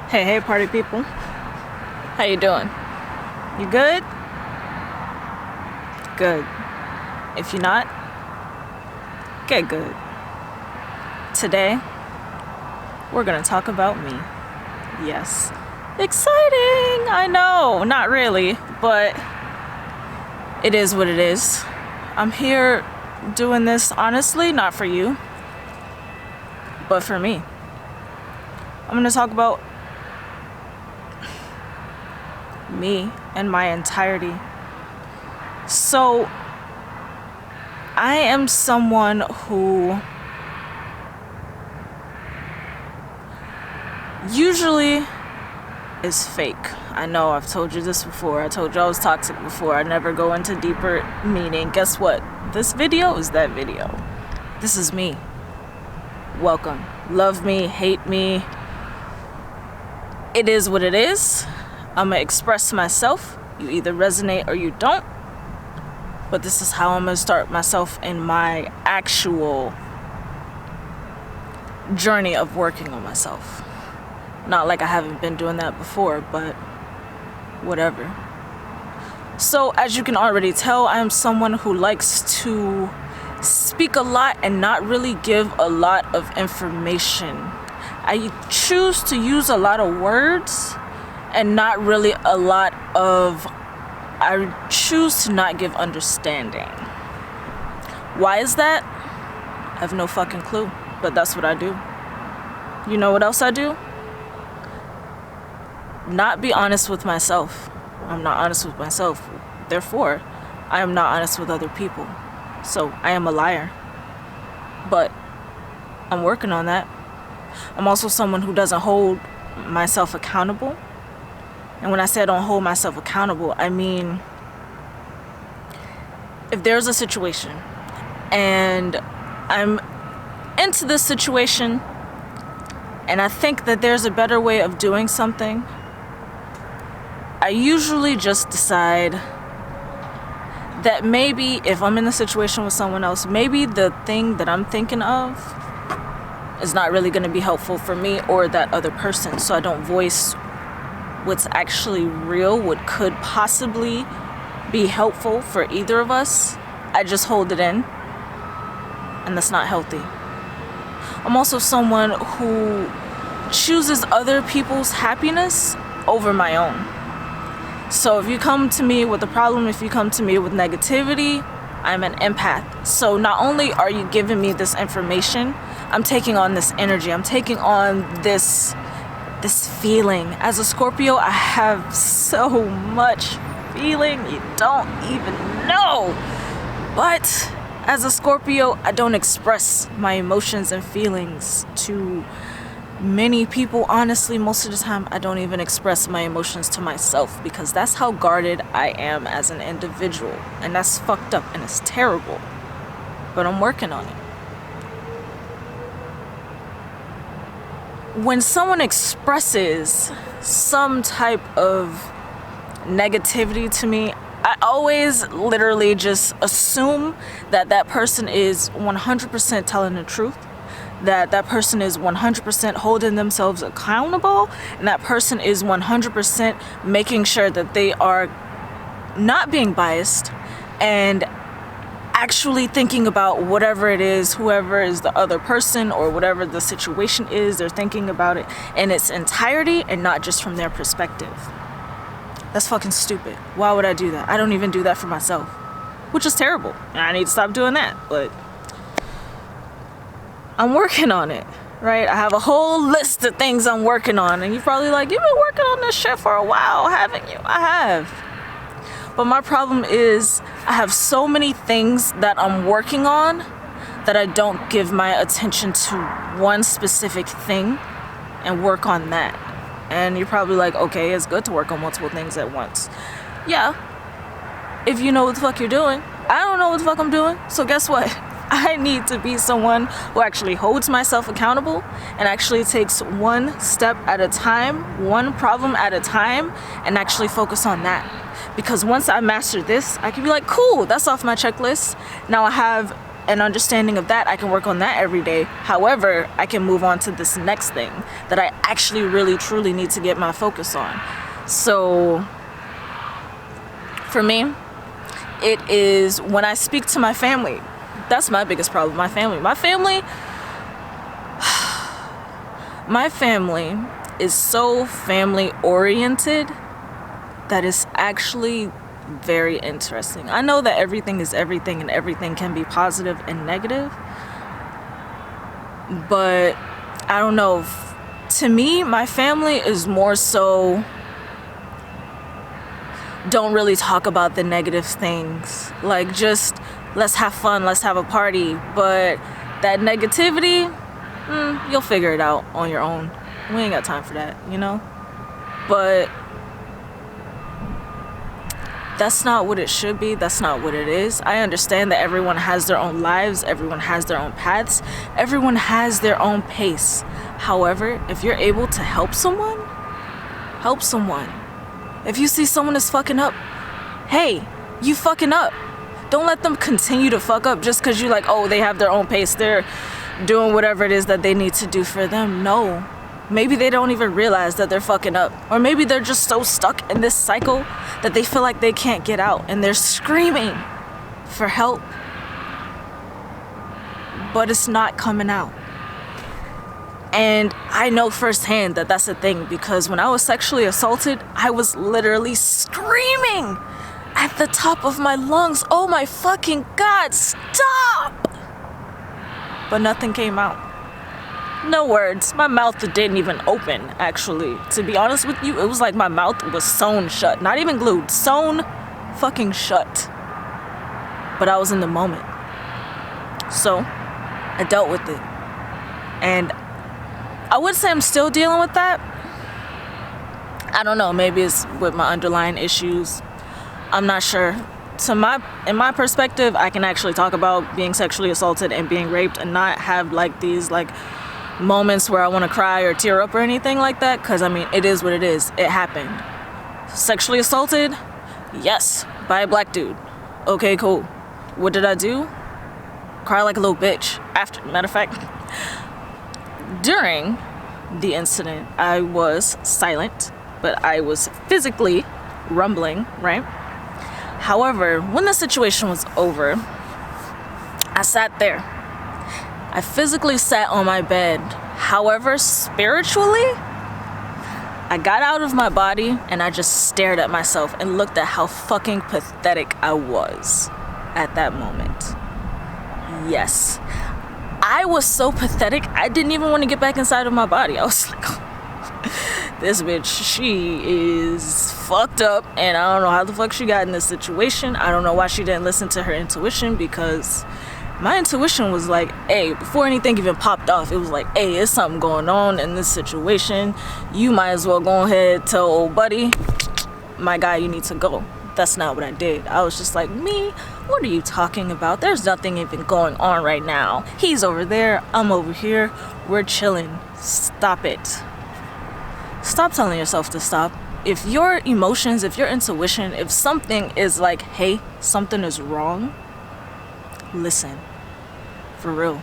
Hey, party people. How you doing? You good? Good. If you're not, get good. Today, we're gonna talk about me. Yes. Exciting! I know, not really, but it is what it is. I'm here doing this honestly, not for you, but for me. I'm gonna talk about me and my entirety. So, I am someone who usually is fake. I know I've told you this before. I told you I was toxic before. I never go into deeper meaning. Guess what? This video is that video. This is me. Welcome. Love me, hate me. It is what it is. I'm gonna express myself. You either resonate or you don't. But this is how I'm gonna start myself in my actual journey of working on myself. Not like I haven't been doing that before, but whatever. So as you can already tell, I am someone who likes to speak a lot and not really give a lot of information. I choose to use a lot of words and not really a lot of, I choose to not give understanding. Why is that? I have no fucking clue, but that's what I do. You know what else I do? Not be honest with myself. I'm not honest with myself. Therefore, I am not honest with other people. So I am a liar. But I'm working on that. I'm also someone who doesn't hold myself accountable. And when I say I don't hold myself accountable, I mean, if there's a situation and I'm into this situation and I think that there's a better way of doing something, I usually just decide that maybe if I'm in a situation with someone else, maybe the thing that I'm thinking of is not really going to be helpful for me or that other person. So I don't voice what's actually real, what could possibly be helpful for either of us. I just hold it in, and that's not healthy. I'm also someone who chooses other people's happiness over my own. So if you come to me with a problem, if you come to me with negativity, I'm an empath. So not only are you giving me this information, I'm taking on this energy. I'm taking on this feeling. As a Scorpio, I have so much feeling you don't even know. But as a Scorpio, I don't express my emotions and feelings to many people. Honestly, most of the time, I don't even express my emotions to myself because that's how guarded I am as an individual. And that's fucked up and it's terrible. But I'm working on it. When someone expresses some type of negativity to me, I always literally just assume that that person is 100% telling the truth, that that person is 100% holding themselves accountable, and that person is 100% making sure that they are not being biased and actually thinking about whatever it is, whoever is the other person or whatever the situation is, they're thinking about it in its entirety and not just from their perspective. That's fucking stupid. Why would I do that? I don't even do that for myself, which is terrible. And I need to stop doing that, but I'm working on it, right? I have a whole list of things I'm working on, and you're probably like, you've been working on this shit for a while, haven't you? I have. But my problem is I have so many things that I'm working on that I don't give my attention to one specific thing and work on that. And you're probably like, okay, it's good to work on multiple things at once. Yeah, if you know what the fuck you're doing. I don't know what the fuck I'm doing, so guess what? I need to be someone who actually holds myself accountable and actually takes one step at a time, one problem at a time, and actually focus on that. Because once I master this, I can be like, cool, that's off my checklist. Now I have and understanding of that, I can work on that every day. However, I can move on to this next thing that I actually really truly need to get my focus on. So for me, it is when I speak to my family. That's my biggest problem. My family is so family oriented that is actually very interesting. I know that everything is everything and everything can be positive and negative, but I don't know. To me, my family is more so don't really talk about the negative things. Like, just let's have fun, let's have a party. But that negativity, you'll figure it out on your own. We ain't got time for that, you know? But that's not what it should be. That's not what it is. I understand that everyone has their own lives. Everyone has their own paths. Everyone has their own pace. However, if you're able to help someone, help someone. If you see someone is fucking up, hey, you fucking up. Don't let them continue to fuck up just because you like, oh, they have their own pace. They're doing whatever it is that they need to do for them. No. Maybe they don't even realize that they're fucking up. Or maybe they're just so stuck in this cycle that they feel like they can't get out. And they're screaming for help. But it's not coming out. And I know firsthand that that's a thing, because when I was sexually assaulted, I was literally screaming at the top of my lungs, oh my fucking God, stop! But nothing came out. No words. My mouth didn't even open, actually. To be honest with you, it was like my mouth was sewn shut. Not even glued. Sewn fucking shut. But I was in the moment. So, I dealt with it. And I would say I'm still dealing with that. I don't know. Maybe it's with my underlying issues. I'm not sure. In my perspective, I can actually talk about being sexually assaulted and being raped and not have like these like moments where I want to cry or tear up or anything like that, because I mean, it is what it is. It happened. Sexually assaulted? Yes, by a black dude. Okay, cool. What did I do? Cry like a little bitch. After, matter of fact, during the incident, I was silent, but I was physically rumbling, right? However, when the situation was over, I sat there. I physically sat on my bed. However, spiritually, I got out of my body and I just stared at myself and looked at how fucking pathetic I was at that moment. Yes. I was so pathetic, I didn't even want to get back inside of my body. I was like, this bitch, she is fucked up, and I don't know how the fuck she got in this situation. I don't know why she didn't listen to her intuition, because my intuition was like, hey, before anything even popped off, it was like, hey, there's something going on in this situation. You might as well go ahead, tell old buddy, my guy, you need to go. That's not what I did. I was just like, me? What are you talking about? There's nothing even going on right now. He's over there, I'm over here, we're chilling. Stop it. Stop telling yourself to stop. If your emotions, if your intuition, if something is like, hey, something is wrong, listen. For real.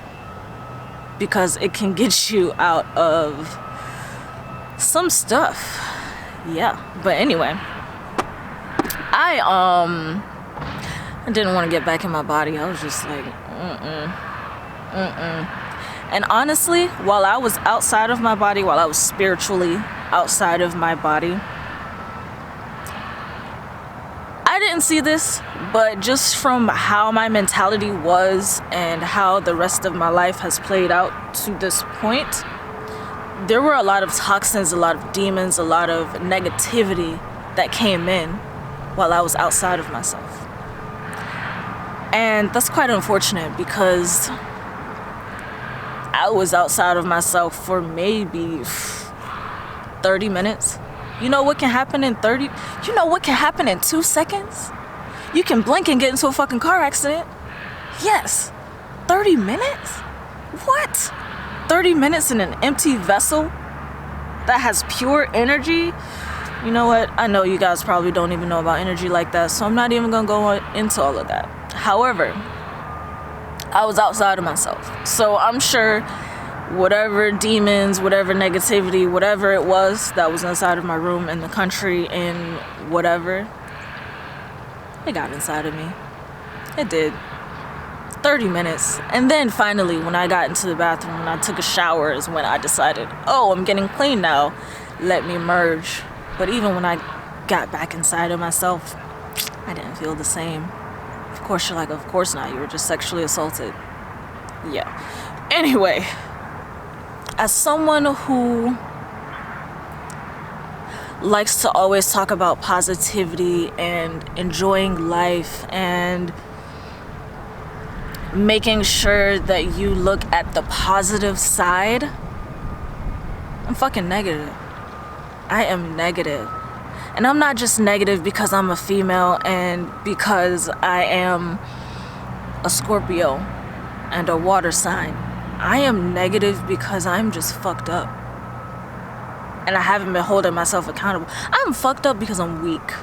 Because it can get you out of some stuff. Yeah. But anyway, I didn't want to get back in my body. I was just like, And honestly, while I was outside of my body, while I was spiritually outside of my body, I didn't see this, but just from how my mentality was and how the rest of my life has played out to this point, there were a lot of toxins, a lot of demons, a lot of negativity that came in while I was outside of myself. And that's quite unfortunate, because I was outside of myself for maybe 30 minutes. You know what can happen in 30? You know what can happen in 2 seconds? You can blink and get into a fucking car accident. Yes. 30 minutes? What? 30 minutes in an empty vessel that has pure energy? You know what? I know you guys probably don't even know about energy like that, so I'm not even gonna go into all of that. However, I was outside of myself. So I'm sure whatever demons, whatever negativity, whatever it was that was inside of my room, in the country, in whatever, it got inside of me. It did. 30 minutes. And then finally, when I got into the bathroom and I took a shower, is when I decided, oh, I'm getting clean now. Let me merge. But even when I got back inside of myself, I didn't feel the same. Of course, you're like, of course not. You were just sexually assaulted. Yeah. Anyway, as someone who likes to always talk about positivity and enjoying life and making sure that you look at the positive side, I'm fucking negative. I am negative. And I'm not just negative because I'm a female and because I am a Scorpio and a water sign. I am negative because I'm just fucked up. And I haven't been holding myself accountable. I'm fucked up because I'm weak.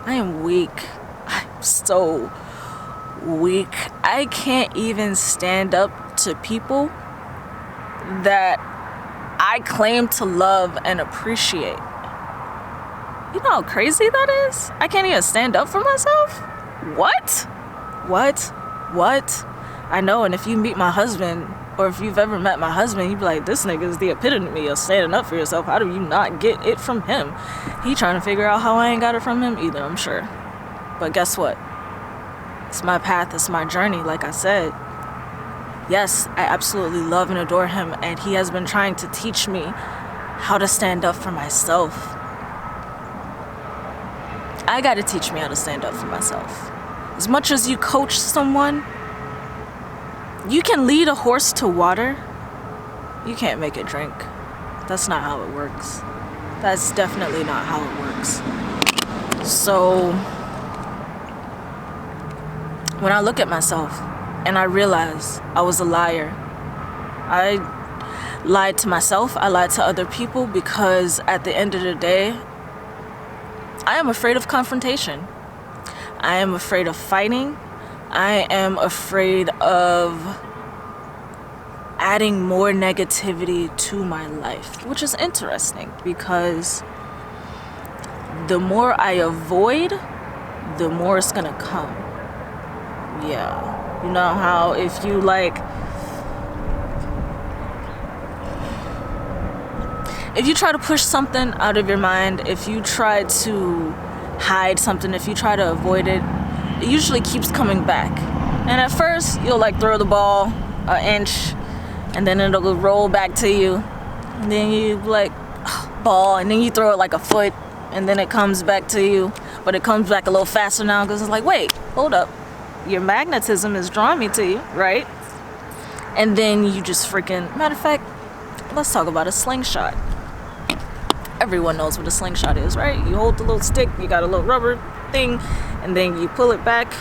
I am weak. I'm so weak. I can't even stand up to people that I claim to love and appreciate. You know how crazy that is? I can't even stand up for myself? What? I know, and if you meet my husband, or if you've ever met my husband, you'd be like, this nigga is the epitome of standing up for yourself. How do you not get it from him? He trying to figure out how I ain't got it from him either, I'm sure. But guess what? It's my path, it's my journey, like I said. Yes, I absolutely love and adore him, and he has been trying to teach me how to stand up for myself. I gotta teach me how to stand up for myself. As much as you coach someone, you can lead a horse to water. You can't make it drink. That's not how it works. That's definitely not how it works. So, when I look at myself and I realize I was a liar, I lied to myself, I lied to other people, because at the end of the day, I am afraid of confrontation. I am afraid of fighting. I am afraid of adding more negativity to my life, which is interesting because the more I avoid, the more it's gonna come. Yeah. You know how if you if you try to push something out of your mind, if you try to hide something, if you try to avoid it, it usually keeps coming back. And at first, you'll throw the ball an inch, and then it'll roll back to you. And then you ball, and then you throw it a foot, and then it comes back to you. But it comes back a little faster now because it's wait, hold up. Your magnetism is drawing me to you, right? And then you just matter of fact, let's talk about a slingshot. Everyone knows what a slingshot is, right? You hold the little stick, you got a little rubber thing, and then you pull it back.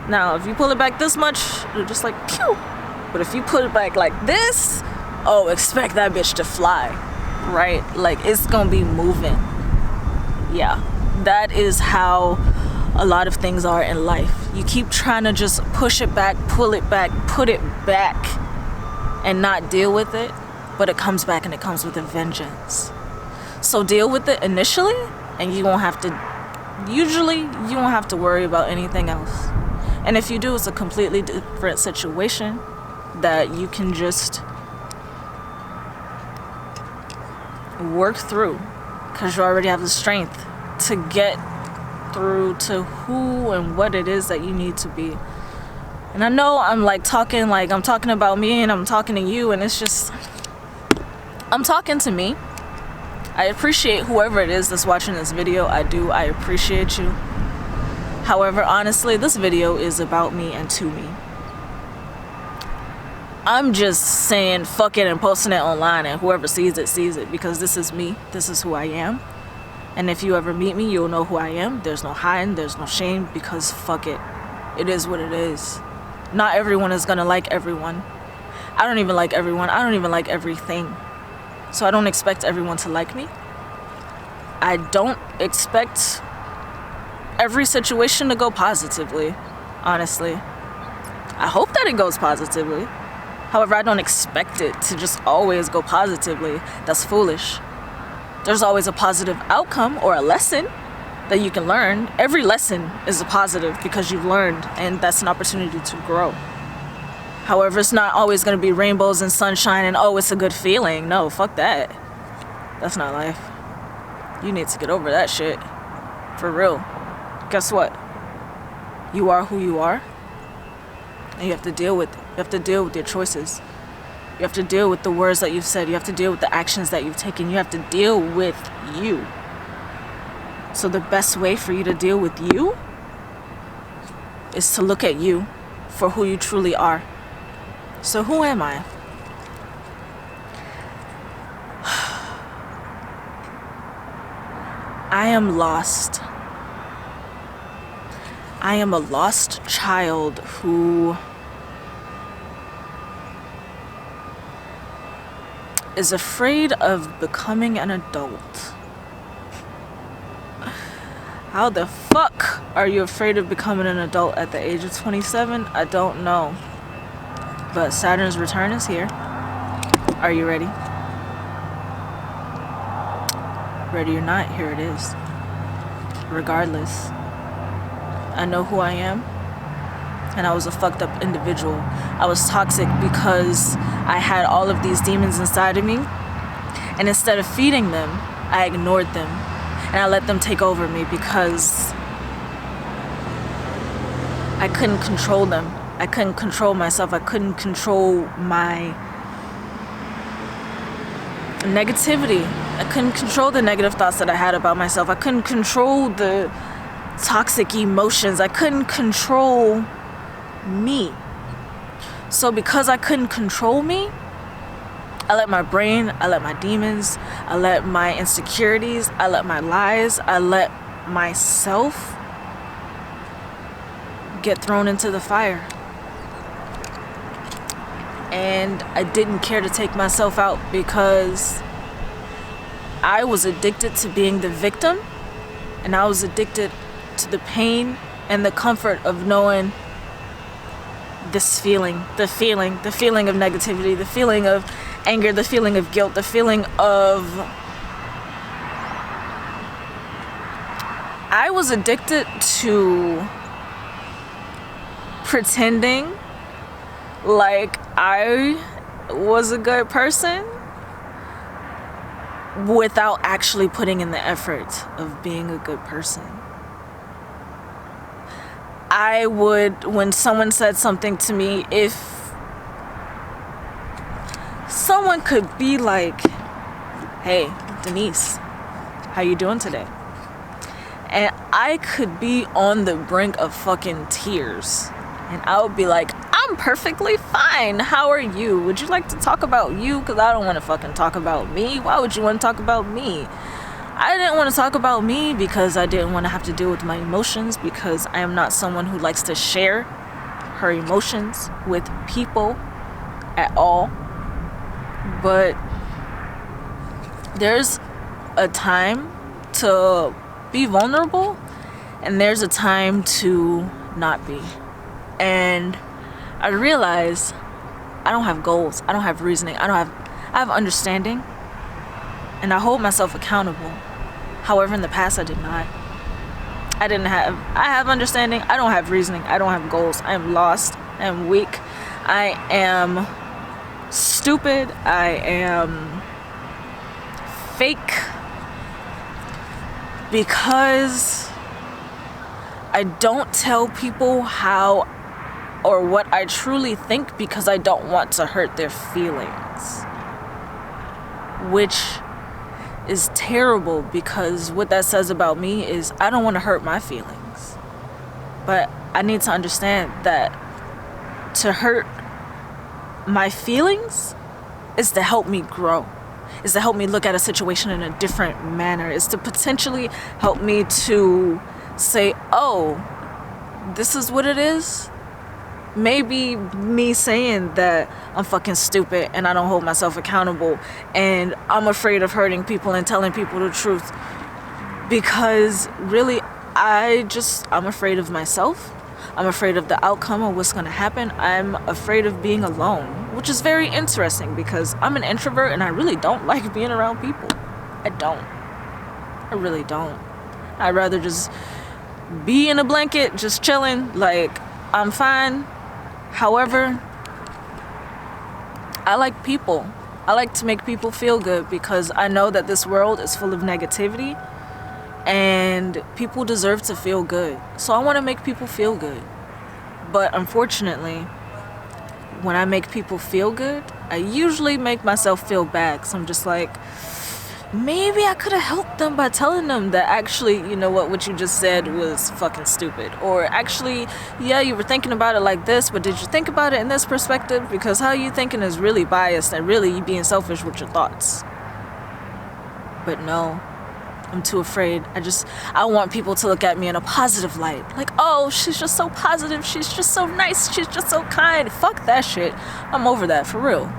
Now, if you pull it back this much, it'll just pew. But if you pull it back like this, oh, expect that bitch to fly, right? It's gonna be moving. Yeah, that is how a lot of things are in life. You keep trying to just push it back, pull it back, put it back, and not deal with it, but it comes back and it comes with a vengeance. So deal with it initially, and you won't have to worry about anything else. And if you do, it's a completely different situation that you can just work through, because you already have the strength to get through to who and what it is that you need to be. And I know I'm talking about me, and I'm talking to you, and it's just, I'm talking to me. I appreciate whoever it is that's watching this video. I appreciate you. However, honestly, this video is about me and to me. I'm just saying fuck it and posting it online, and whoever sees it, because this is me. This is who I am. And if you ever meet me, you'll know who I am. There's no hiding, there's no shame, because fuck it. It is what it is. Not everyone is gonna like everyone. I don't even like everyone. I don't even like everything. So I don't expect everyone to like me. I don't expect every situation to go positively, honestly. I hope that it goes positively. However, I don't expect it to just always go positively. That's foolish. There's always a positive outcome or a lesson that you can learn. Every lesson is a positive because you've learned, and that's an opportunity to grow. However, it's not always going to be rainbows and sunshine and, oh, it's a good feeling. No, fuck that. That's not life. You need to get over that shit. For real. Guess what? You are who you are. And you have to deal with it. You have to deal with your choices. You have to deal with the words that you've said. You have to deal with the actions that you've taken. You have to deal with you. So the best way for you to deal with you is to look at you for who you truly are. So who am I? I am lost. I am a lost child who is afraid of becoming an adult. How the fuck are you afraid of becoming an adult at the age of 27? I don't know. But Saturn's return is here. Are you ready? Ready or not, here it is. Regardless, I know who I am, and I was a fucked up individual. I was toxic because I had all of these demons inside of me, and instead of feeding them, I ignored them, and I let them take over me because I couldn't control them. I couldn't control myself. I couldn't control my negativity. I couldn't control the negative thoughts that I had about myself. I couldn't control the toxic emotions. I couldn't control me. So because I couldn't control me, I let my brain, I let my demons, I let my insecurities, I let my lies, I let myself get thrown into the fire. And I didn't care to take myself out because I was addicted to being the victim, and I was addicted to the pain and the comfort of knowing this feeling, the feeling of negativity, the feeling of anger, the feeling of guilt, the feeling of... I was addicted to pretending like I was a good person without actually putting in the effort of being a good person. I would, when someone said something to me, if someone could be like, hey, Denise, how you doing today? And I could be on the brink of fucking tears. And I would be like, I'm perfectly fine. How are you? Would you like to talk about you? Because I don't want to fucking talk about me. Why would you want to talk about me? I didn't want to talk about me because I didn't want to have to deal with my emotions, because I am not someone who likes to share her emotions with people at all. But there's a time to be vulnerable, and there's a time to not be. And I realize I don't have goals, I don't have reasoning, I have understanding, and I hold myself accountable. However, in the past I did not. I have understanding, I don't have reasoning, I don't have goals. I am lost, I am weak, I am stupid, I am fake, because I don't tell people how or what I truly think, because I don't want to hurt their feelings, which is terrible, because what that says about me is I don't want to hurt my feelings. But I need to understand that to hurt my feelings is to help me grow, is to help me look at a situation in a different manner, is to potentially help me to say, oh, this is what it is. Maybe me saying that I'm fucking stupid and I don't hold myself accountable and I'm afraid of hurting people and telling people the truth, because really I'm afraid of myself. I'm afraid of the outcome of what's going to happen. I'm afraid of being alone, which is very interesting because I'm an introvert and I really don't like being around people. I really don't. I'd rather just be in a blanket, just chilling. Like, I'm fine. However, I like people. I like to make people feel good because I know that this world is full of negativity and people deserve to feel good. So I want to make people feel good. But unfortunately, when I make people feel good, I usually make myself feel bad. So I'm just like, maybe I could have helped them by telling them that actually, you know what you just said was fucking stupid. Or actually, yeah, you were thinking about it like this, but did you think about it in this perspective? Because how you thinking is really biased and really you being selfish with your thoughts. But no, I'm too afraid. I want people to look at me in a positive light. Like, oh, she's just so positive. She's just so nice. She's just so kind. Fuck that shit. I'm over that, for real.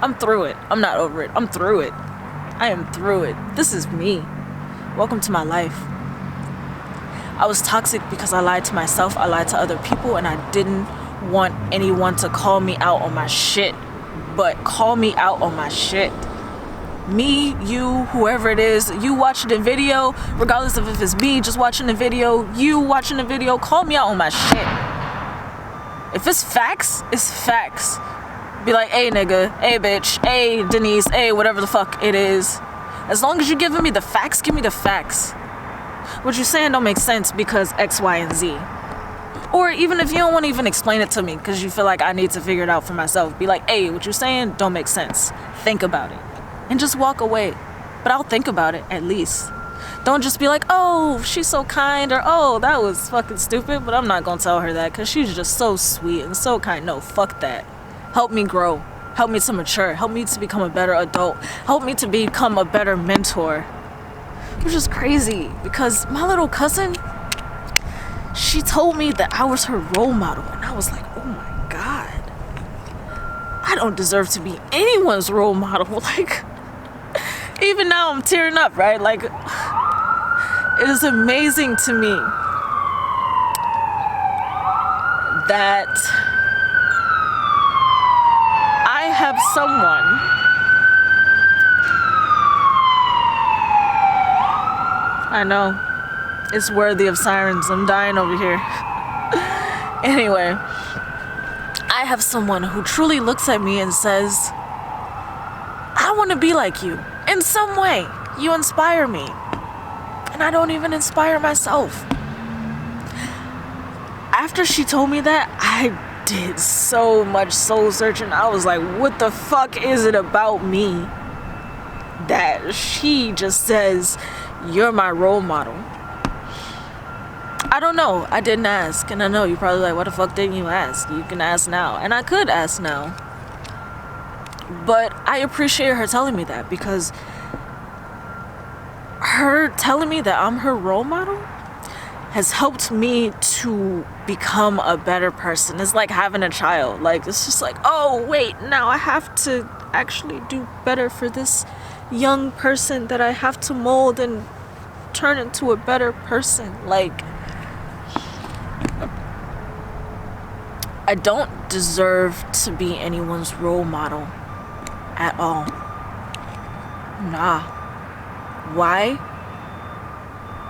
I'm through it. I'm not over it. I'm through it. I am through it. This is me. Welcome to my life. I was toxic because I lied to myself, I lied to other people, and I didn't want anyone to call me out on my shit. But call me out on my shit. Me, you, whoever it is, you watching the video, regardless of if it's me just watching the video, you watching the video, call me out on my shit. If it's facts, it's facts. Be like, hey nigga, hey bitch, hey Denise, hey whatever the fuck it is. As long as you're giving me the facts, give me the facts. What you're saying don't make sense because X, Y, and Z. Or even if you don't want to even explain it to me because you feel like I need to figure it out for myself, be like, hey, what you're saying don't make sense. Think about it. And just walk away. But I'll think about it at least. Don't just be like, oh, she's so kind, or oh, that was fucking stupid, but I'm not gonna tell her that because she's just so sweet and so kind. No, fuck that. Help me grow. Help me to mature. Help me to become a better adult. Help me to become a better mentor. Which is crazy because my little cousin, she told me that I was her role model. And I was like, oh my God. I don't deserve to be anyone's role model. Like, even now I'm tearing up, right? Like, it is amazing to me that I have someone I know it's worthy of sirens. I'm dying over here. Anyway, I have someone who truly looks at me and says, I want to be like you in some way. You inspire me. And I don't even inspire myself. After she told me that, I did so much soul searching. I was like, what the fuck is it about me that she just says, you're my role model? I don't know. I didn't ask. And I know you're probably like, what the fuck didn't you ask? You can ask now. And I could ask now. But I appreciate her telling me that because her telling me that I'm her role model has helped me to become a better person. It's like having a child. Like, it's just like, oh, wait, now I have to actually do better for this young person that I have to mold and turn into a better person. Like, I don't deserve to be anyone's role model at all. Nah. Why?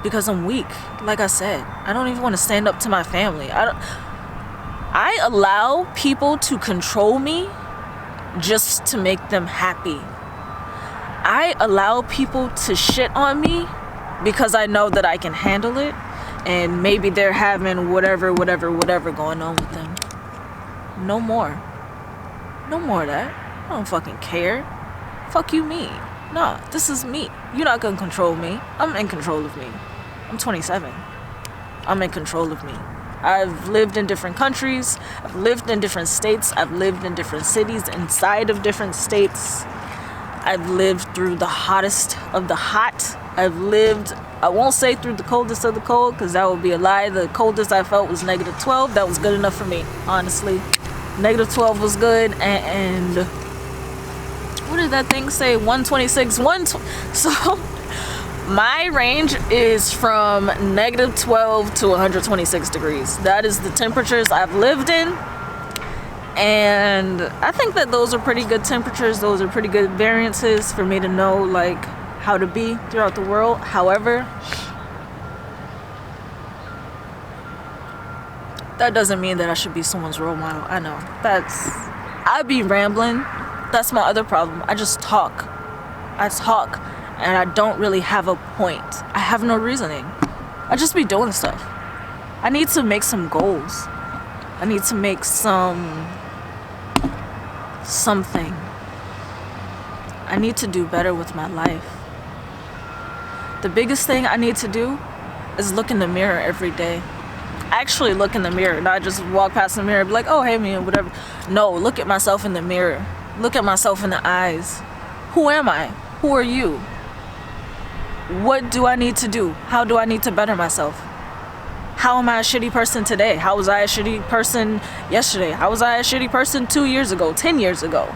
Because I'm weak. Like I said, I don't even want to stand up to my family. I allow people to control me just to make them happy. I allow people to shit on me because I know that I can handle it, and maybe they're having whatever going on with them. No more. No more of that. I don't fucking care. Fuck you, me. Nah, this is me. You're not gonna control me. I'm in control of me. I'm 27. I'm in control of me. I've lived in different countries. I've lived in different states. I've lived in different cities inside of different states. I've lived through the hottest of the hot. I've lived, I won't say through the coldest of the cold, because that would be a lie. The coldest I felt was -12. That was good enough for me, honestly. -12 was good, and what did that thing say? 126, so My range is from -12 to 126 degrees. That is the temperatures I've lived in. And I think that those are pretty good temperatures. Those are pretty good variances for me to know like how to be throughout the world. However, that doesn't mean that I should be someone's role model. I know. I be rambling. That's my other problem. I just talk. I talk and I don't really have a point. I have no reasoning. I just be doing stuff. I need to make some goals. I need to make something. I need to do better with my life. The biggest thing I need to do is look in the mirror every day. Actually look in the mirror, not just walk past the mirror and be like, oh, hey, man, whatever. No, look at myself in the mirror. Look at myself in the eyes. Who am I? Who are you? What do I need to do? How do I need to better myself? How am I a shitty person today? How was I a shitty person yesterday? How was I a shitty person 2 years ago, 10 years ago?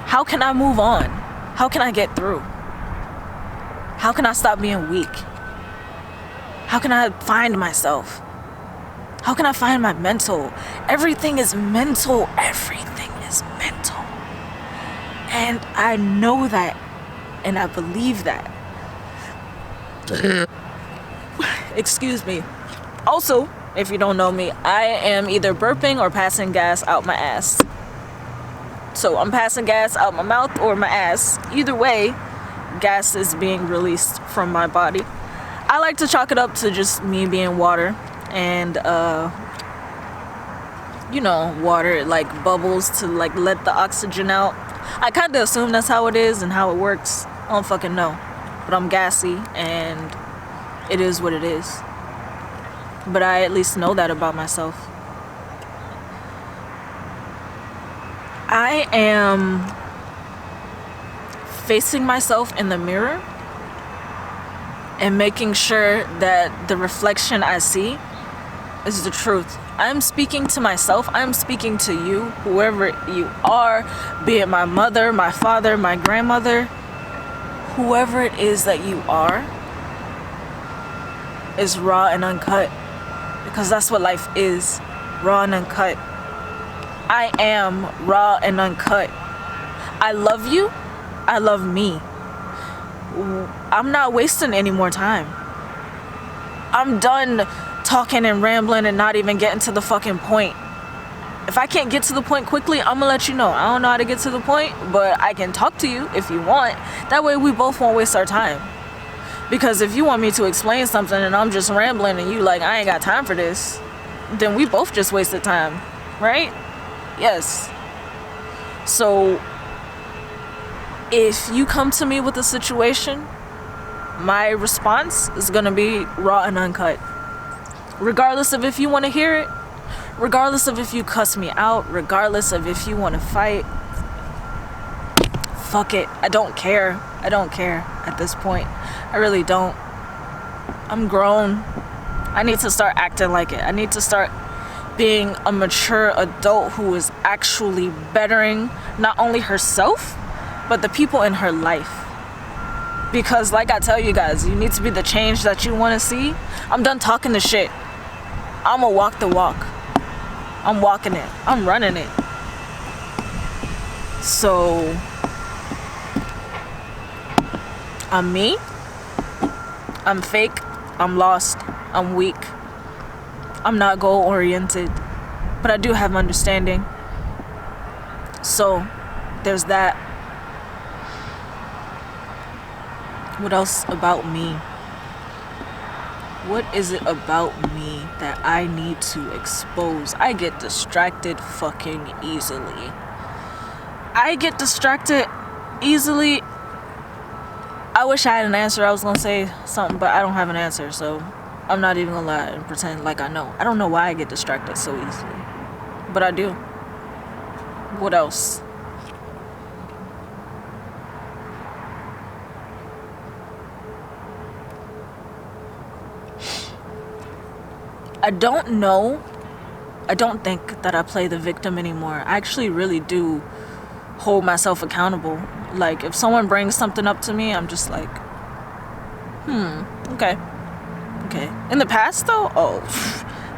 How can I move on? How can I get through? How can I stop being weak? How can I find myself? How can I find my mental? Everything is mental. Everything is mental. And I know that. And I believe that. Excuse me. Also, if you don't know me, I am either burping or passing gas out my ass. So I'm passing gas out my mouth or my ass. Either way, gas is being released from my body. I like to chalk it up to just me being water. And, water, like, bubbles to, like, let the oxygen out. I kind of assume that's how it is and how it works. I don't fucking know. But I'm gassy, and it is what it is. But I at least know that about myself. I am facing myself in the mirror and making sure that the reflection I see is the truth. I'm speaking to myself. I'm speaking to you, whoever you are, be it my mother, my father, my grandmother, whoever it is that you are, is raw and uncut. Because that's what life is, raw and uncut. I am raw and uncut. I love you. I love me. I'm not wasting any more time. I'm done talking and rambling and not even getting to the fucking point. If I can't get to the point quickly, I'm gonna let you know. I don't know how to get to the point, but I can talk to you if you want. That way we both won't waste our time. Because if you want me to explain something and I'm just rambling and you like, I ain't got time for this, then we both just wasted time, right? Yes. So if you come to me with a situation, my response is gonna be raw and uncut. Regardless of if you want to hear it, regardless of if you cuss me out, regardless of if you want to fight, fuck it. I don't care. I don't care at this point. I really don't. I'm grown. I need to start acting like it. I need to start being a mature adult who is actually bettering not only herself, but the people in her life. Because like I tell you guys, you need to be the change that you want to see. I'm done talking the shit. I'm gonna walk the walk. I'm walking it. I'm running it. So, I'm me. I'm fake. I'm lost. I'm weak. I'm not goal oriented. But I do have understanding. So, there's that. What else about me? What is it about me that I need to expose? I get distracted fucking easily. I get distracted easily. I wish I had an answer. I was gonna say something, but I don't have an answer, so I'm not even gonna lie and pretend like I know. I don't know why I get distracted so easily, but I do. What else? I don't know. I don't think that I play the victim anymore. I actually really do hold myself accountable. Like, if someone brings something up to me, I'm just like, Okay. Okay. In the past, though,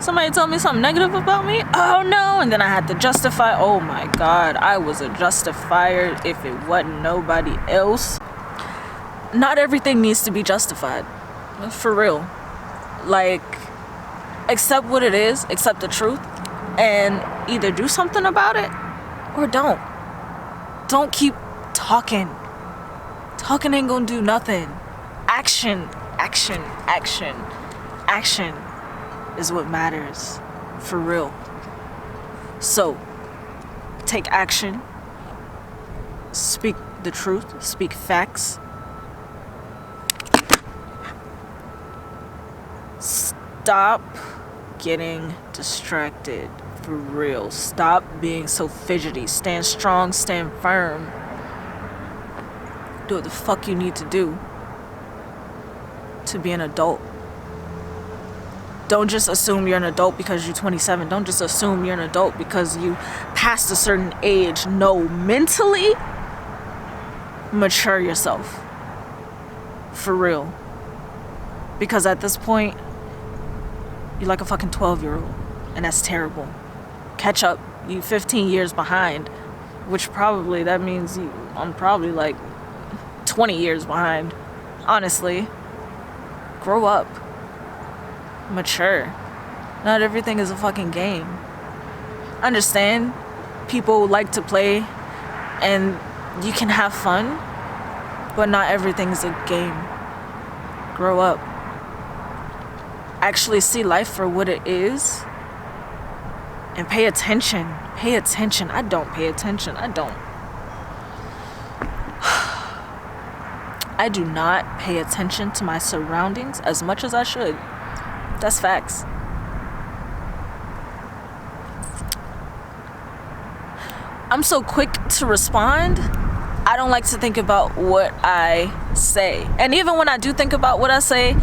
somebody told me something negative about me. Oh no! And then I had to justify. Oh my God, I was a justifier if it wasn't nobody else. Not everything needs to be justified. For real. Like, accept what it is, accept the truth, and either do something about it or don't. Don't keep talking. Talking ain't gonna do nothing. Action, action, action, action is what matters. For real. So, take action. Speak the truth. Speak facts. Stop getting distracted. For real. Stop being so fidgety. Stand strong, stand firm. Do what the fuck you need to do to be an adult. Don't just assume you're an adult because you're 27. Don't just assume you're an adult because you passed a certain age. No, mentally mature yourself. For real. Because at this point, you're like a fucking 12-year-old, and that's terrible. Catch up. You 15 years behind, which probably, that means I'm probably like 20 years behind. Honestly. Grow up. Mature. Not everything is a fucking game. Understand, people like to play and you can have fun, but not everything is a game. Grow up. Actually see life for what it is and pay attention. Pay attention. I don't pay attention. I don't. I do not pay attention to my surroundings as much as I should. That's facts. I'm so quick to respond. I don't like to think about what I say. And even when I do think about what I say,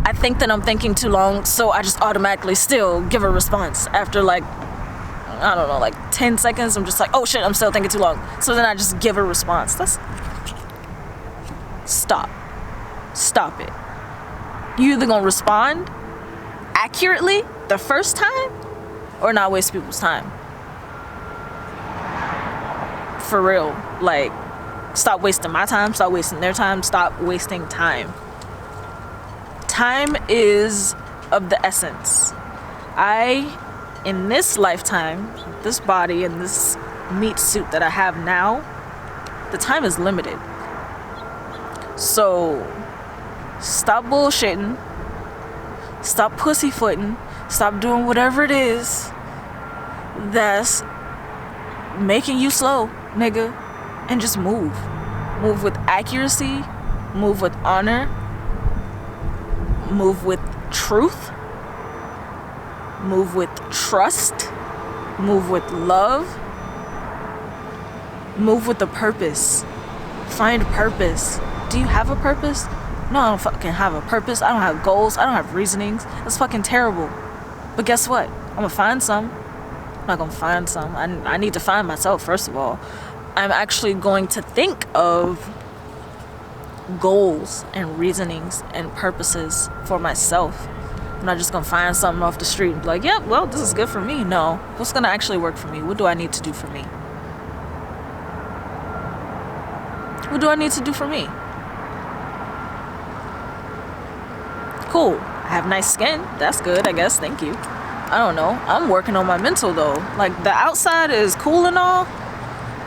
I think that I'm thinking too long, so I just automatically still give a response. After like, I don't know, like 10 seconds, I'm just like, oh shit, I'm still thinking too long. So then I just give a response. Stop it. You either gonna respond accurately the first time or not waste people's time. For real. Like, stop wasting my time, stop wasting their time, stop wasting time. Time is of the essence. In this lifetime, this body and this meat suit that I have now, the time is limited. So, stop bullshitting. Stop pussyfooting. Stop doing whatever it is that's making you slow, nigga. And just move. Move with accuracy. Move with honor. Move with truth. Move with trust. Move with love. Move with a purpose. Find purpose. Do you have a purpose? No, I don't fucking have a purpose. I don't have goals. I don't have reasonings. That's fucking terrible. But guess what? I'm gonna find some. I'm not gonna find some. I need to find myself, first of all. I'm actually going to think of goals and reasonings and purposes for myself. I'm not just gonna find something off the street and be like, yep, well, this is good for me. No. What's gonna actually work for me? What do I need to do for me? What do I need to do for me? Cool. I have nice skin. That's good, I guess. Thank you. I don't know. I'm working on my mental, though. Like, the outside is cool and all.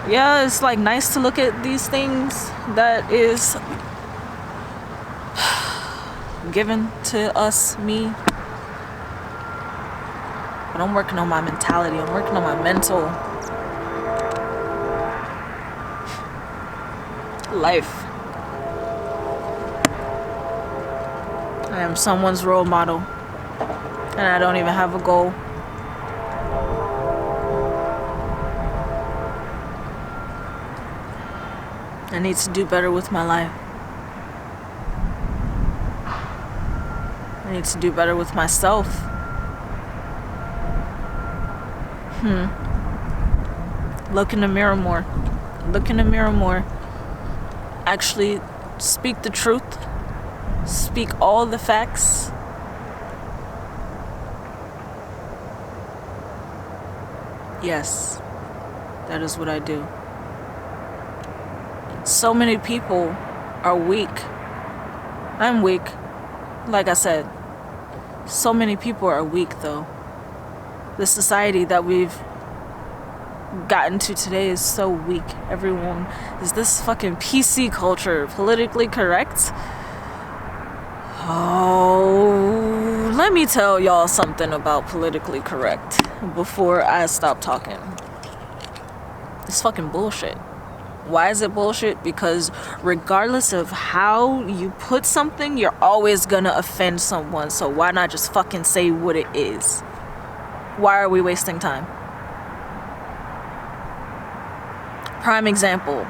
Yeah, it's, like, nice to look at these things that is given to us, me. But I'm working on my mentality. I'm working on my mental life. I am someone's role model, and I don't even have a goal. I need to do better with my life. I need to do better with myself. Look in the mirror more. Look in the mirror more. Actually speak the truth. speak all the facts. Yes, that is what I do. So many people are weak. I'm weak. Like I said, so many people are weak though. The society that we've gotten to today is so weak. Everyone is this fucking PC culture, politically correct. Oh, let me tell y'all something about politically correct before I stop talking. It's fucking bullshit. Why is it bullshit? Because regardless of how you put something, you're always gonna offend someone. So why not just fucking say what it is? Why are we wasting time? Prime example,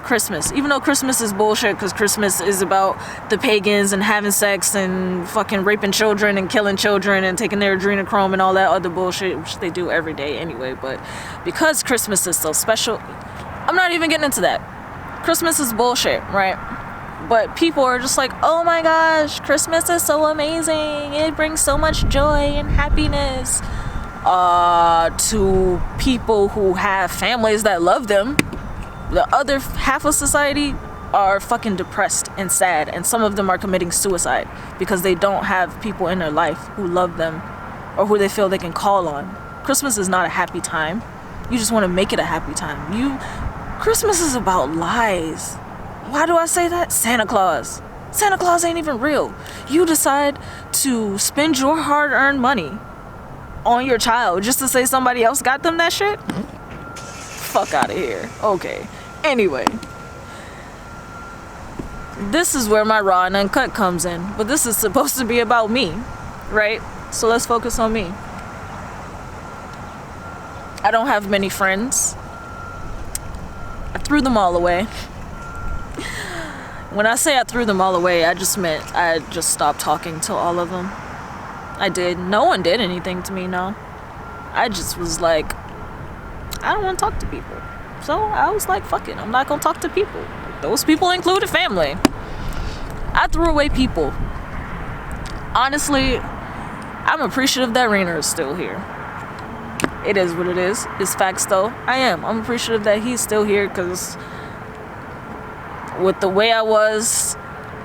Christmas. Even though Christmas is bullshit, because Christmas is about the pagans and having sex and fucking raping children and killing children and taking their adrenochrome and all that other bullshit, which they do every day anyway. But because Christmas is so special, I'm not even getting into that. Christmas is bullshit, right? But people are just like, oh my gosh, Christmas is so amazing. It brings so much joy and happiness. To people who have families that love them, the other half of society are fucking depressed and sad, and some of them are committing suicide because they don't have people in their life who love them or who they feel they can call on. Christmas is not a happy time. You just want to make it a happy time. Christmas is about lies. Why do I say that? Santa Claus ain't even real. You decide to spend your hard-earned money on your child just to say somebody else got them that shit? Fuck out of here. Okay. Anyway, this is where my raw and uncut comes in. But this is supposed to be about me, right? So let's focus on me. I don't have many friends. I threw them all away. When I say I threw them all away, I just meant I just stopped talking to all of them. I did. No one did anything to me, no. I just was like, I don't want to talk to people. So I was like, fuck it, I'm not gonna talk to people. Those people included family. I threw away people. Honestly, I'm appreciative that Rainer is still here. It is what it is. It's facts though. I am. I'm appreciative that he's still here because with the way I was,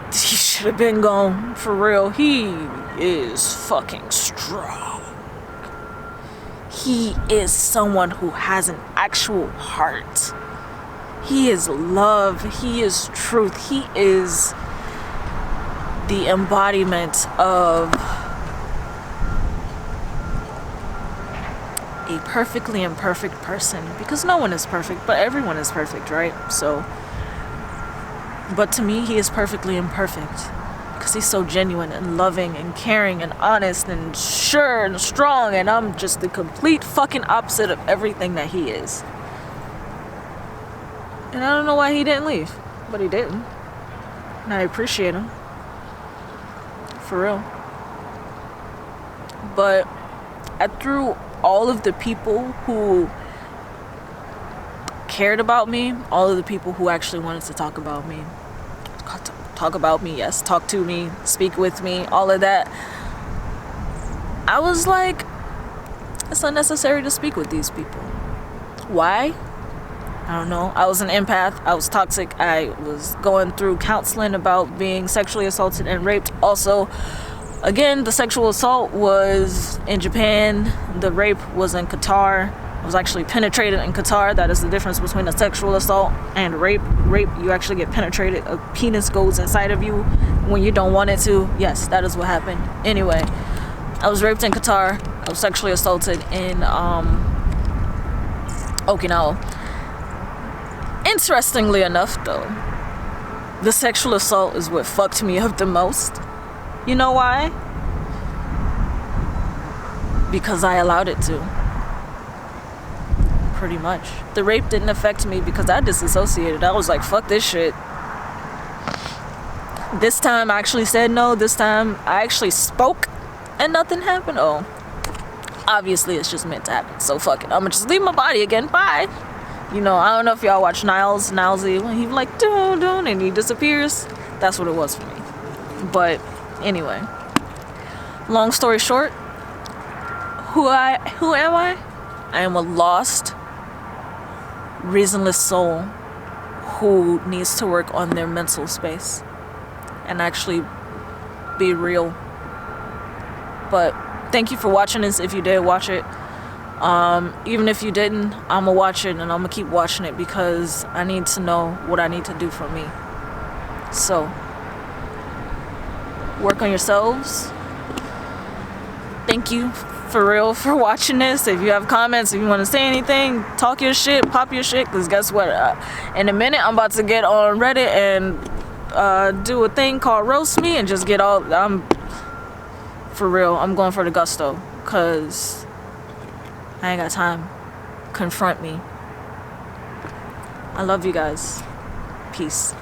he should have been gone. For real. He is fucking strong. He is someone who has an actual heart. He is love. He is truth. He is the embodiment of a perfectly imperfect person. Because no one is perfect, but everyone is perfect, right? So, but to me, he is perfectly imperfect. Because he's so genuine and loving and caring and honest and sure and strong, and I'm just the complete fucking opposite of everything that he is. And I don't know why he didn't leave, but he didn't. And I appreciate him. For real. But I threw all of the people who cared about me, all of the people who actually wanted to talk about me, yes, talk to me, speak with me, all of that. I was like, it's unnecessary to speak with these people. Why? I don't know. I was an empath. I was toxic. I was going through counseling about being sexually assaulted and raped. Also, again, the sexual assault was in Japan. The rape was in Qatar. I was actually penetrated in Qatar. That is the difference between a sexual assault and rape. Rape, you actually get penetrated. A penis goes inside of you when you don't want it to. Yes, that is what happened. Anyway, I was raped in Qatar. I was sexually assaulted in Okinawa. Interestingly enough, though, the sexual assault is what fucked me up the most. You know why? Because I allowed it to. Pretty much. The rape didn't affect me because I disassociated. I was like, fuck this shit. This time I actually said no. This time I actually spoke and nothing happened. Oh, obviously it's just meant to happen. So fuck it. I'm gonna just leave my body again. Bye. You know, I don't know if y'all watch Nilesy when he like dun dun and he disappears. That's what it was for me. But anyway, long story short, who am I? I am a lost, reasonless soul who needs to work on their mental space and actually be real. But thank you for watching this. If you did watch it, even if you didn't, I'm gonna watch it, and I'm gonna keep watching it because I need to know what I need to do for me. So work on yourselves. Thank you for real for watching this. If you have comments, if you want to say anything, talk your shit, pop your shit, because guess what, in a minute I'm about to get on Reddit and do a thing called roast me and just get all, for real, I'm going for the gusto, because I ain't got time. Confront me. I love you guys. Peace.